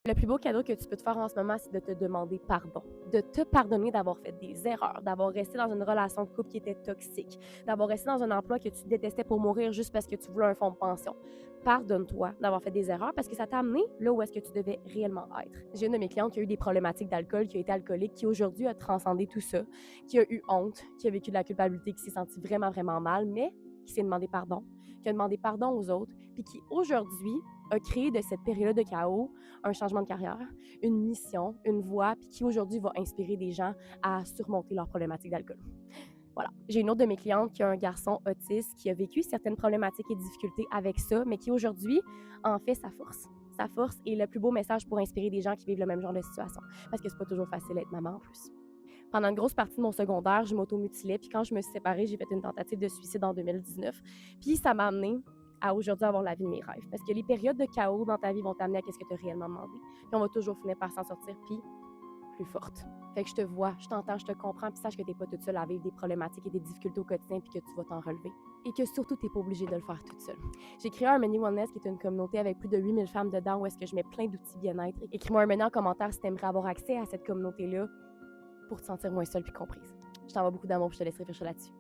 Le plus beau cadeau que tu peux te faire en ce moment, c'est de te demander pardon. De te pardonner d'avoir fait des erreurs, d'avoir resté dans une relation de couple qui était toxique, d'avoir resté dans un emploi que tu détestais pour mourir juste parce que tu voulais un fonds de pension. Pardonne-toi d'avoir fait des erreurs parce que ça t'a amené là où est-ce que tu devais réellement être. J'ai une de mes clientes qui a eu des problématiques d'alcool, qui a été alcoolique, qui aujourd'hui a transcendé tout ça, qui a eu honte, qui a vécu de la culpabilité, qui s'est senti vraiment, vraiment mal, mais qui s'est demandé pardon, qui a demandé pardon aux autres, puis qui aujourd'hui a créé de cette période de chaos un changement de carrière, une mission, une voie, puis qui aujourd'hui va inspirer des gens à surmonter leurs problématiques d'alcool. Voilà. J'ai une autre de mes clientes qui a un garçon autiste qui a vécu certaines problématiques et difficultés avec ça, mais qui aujourd'hui en fait sa force. Sa force est le plus beau message pour inspirer des gens qui vivent le même genre de situation. Parce que c'est pas toujours facile d'être maman en plus. Pendant une grosse partie de mon secondaire, je m'automutilais. Puis quand je me suis séparée, j'ai fait une tentative de suicide en 2019. Puis ça m'a amené à aujourd'hui avoir la vie de mes rêves. Parce que les périodes de chaos dans ta vie vont t'amener à ce que tu as réellement demandé. Puis on va toujours finir par s'en sortir, puis plus forte. Fait que je te vois, je t'entends, je te comprends, puis sache que t'es pas toute seule à vivre des problématiques et des difficultés au quotidien, puis que tu vas t'en relever. Et que surtout, t'es pas obligée de le faire toute seule. J'ai créé un menu Wellness qui est une communauté avec plus de 8000 femmes dedans où est-ce que je mets plein d'outils bien-être. Écris-moi un menu en commentaire si t'aimerais avoir accès à cette communauté-là pour te sentir moins seule puis comprise. Je t'envoie beaucoup d'amour, puis je te laisse réfléchir là-dessus.